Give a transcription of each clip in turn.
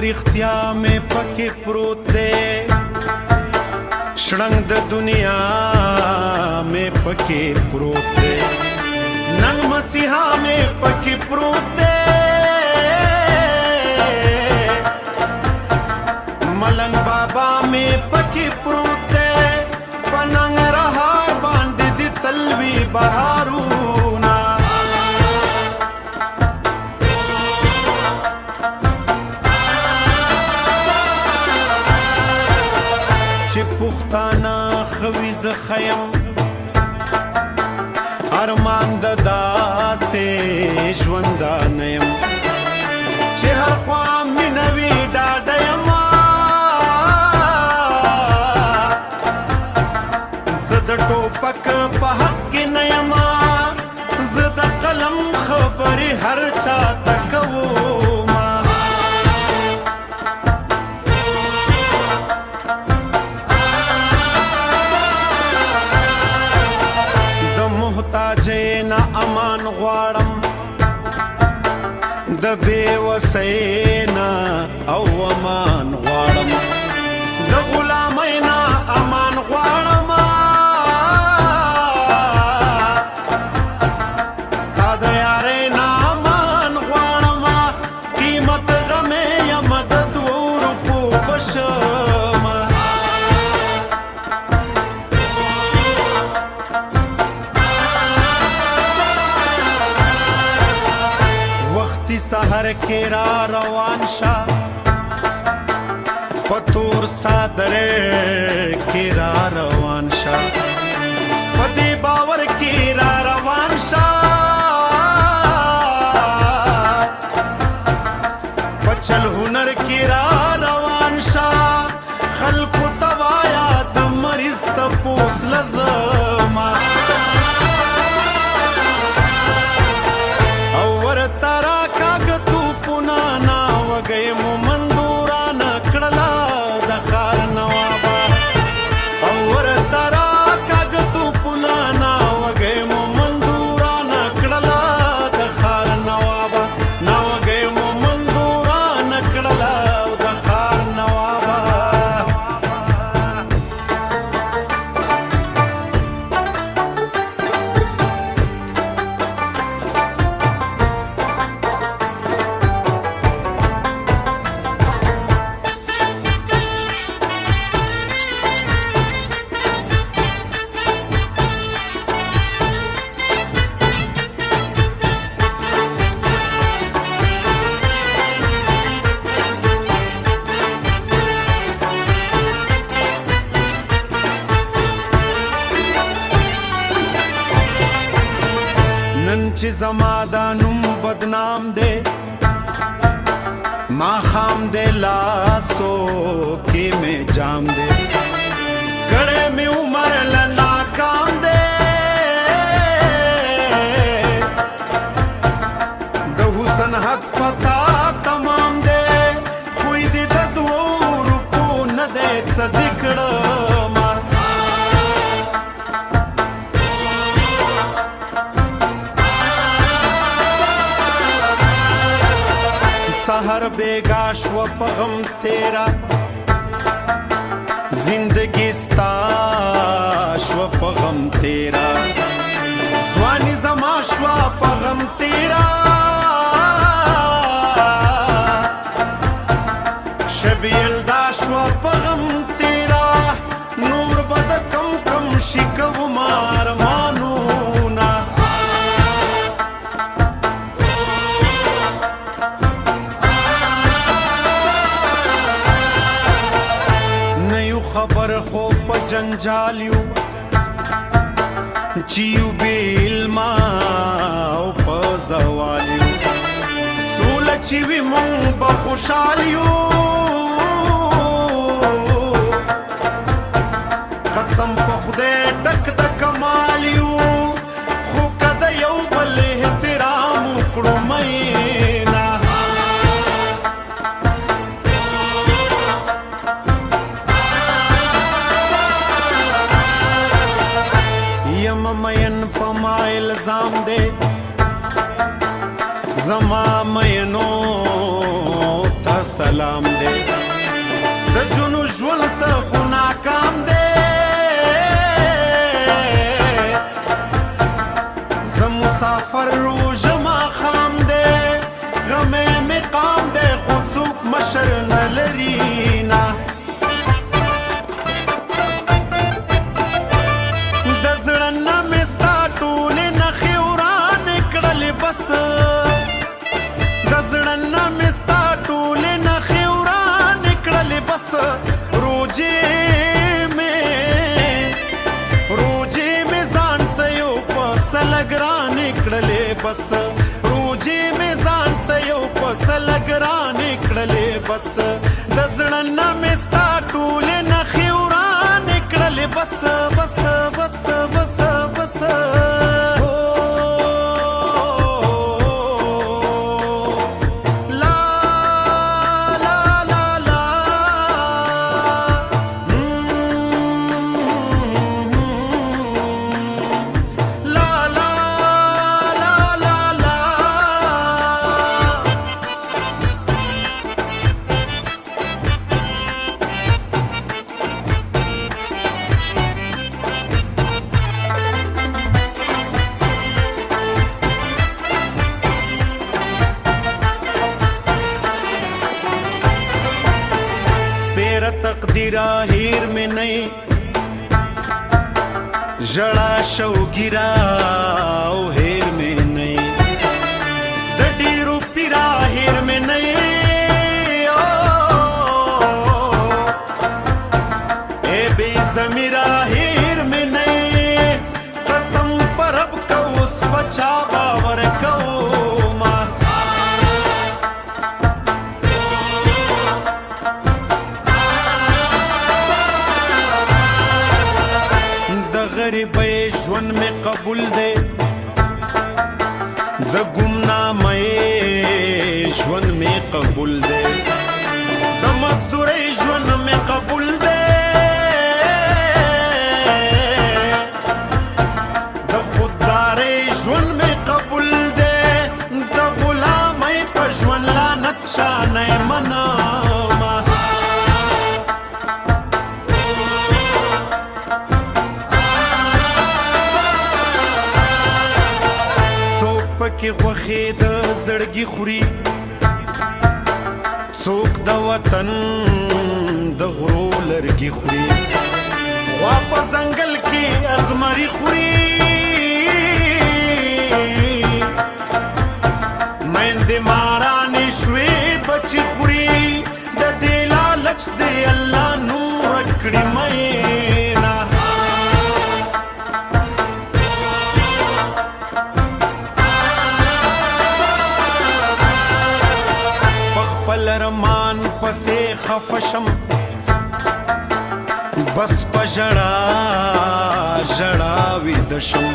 रिख्तिया में पके प्रोत दे शड़ंग द दुनिया में पके प्रोत दे नंग मसीहा में पके प्रोत दे मलंग बाबा में पके प्रोत दे पनंग रहा बांध दी तलवी बहारू पुख्ताना खवीज खयम अरमान ददा से ज्वंदा नयम चेहर ख्वाम मिनवी डाडयमा जद टोपक पहक की नयमा जद कलम खबरी हर चा तकवो ना अमान غواړم د बेवسینا او امان غواړم د غلامینا امان غواړم ستاد یارینا امان غواړم قیمت غمه یا مدد ورکو بشم सहर के रोان शाह पतूर सादर के रोवान शाह पदी बावर के रोवान शाह पचल हुनर के रोवान शाह खल्क तवाया दम मरीज तपूस लजमा और तारा गए मु मंदूरा नकड़ला दखार नवाबा और तारा काग तू पुनाना वगे मु मंदूरा नकड़ला दखार नवाबा ना वगे मु मंदूरा नकड़ला दखार नवाबा नंच जमादा नुम बदनाम दे माखाम दे लासो के में जाम दे कड़े में उमर लना काम दे दहुसन हद पता तमाम दे खुई दी ददूर को न दे सदिकड़ सहर बेगा श्व पगम तेरा जिंदगी स्ता श्व पगम तेरा स्वानी जमा श्व पगम तेरा शबील दा श्व पगम तेरा नूर बद कम कम शिकव मार मानूना खबर खो पजंजालियो चियु बिल्मा पजवालियो सूल चिवी मुंग बखुशालियो پیغام دی د جنو ژوند څخه ناکام دی زه مسافر روژه ماښام دی غمې مې قام دی خو څوک مشر نه لري نه د زړه نه مې ستا ټولې نښې ورانې کړلې بس د زړه نه مې ستا ټولې نښې ورانې کړلې بس روجې مې ځان ته یو پسه لږ رانې کړلې بس روجې مې ځان ته یو پسه لږ رانې کړلې بس د زړه نه مې ستا ټولې نښې ورانې کړلې بس بس بس بس بس मेरा तकदीरा हीर में नहीं जड़ा शव गिरा ओ हेर में नहीं दडी रूपीरा हेर में नहीं ओ ए बेजमीरा हेर में नहीं कसम पर अब का उस बचा बावर को غریبۍ ژوند مې قبول دی د ګمنامۍ ژوند مې قبول دی د مزدورۍ ژوند مې قبول دی د خوددارۍ ژوند مې قبول دی د غلامۍ په ژوند لعنت شانۍ منم کې غوښې د زړګي خوري څوک د وطن د غرو لرګي خوري غوا په ځنګل کې ازمري خوري میندې مارانې شوې بچي خوري د دې لالچ دی الله نوم ورکړي مینا لرمان پسې خفشم بس په ژړا ژړا ویده شم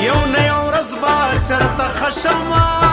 یو نه یو ورځ به چرته ښه شمه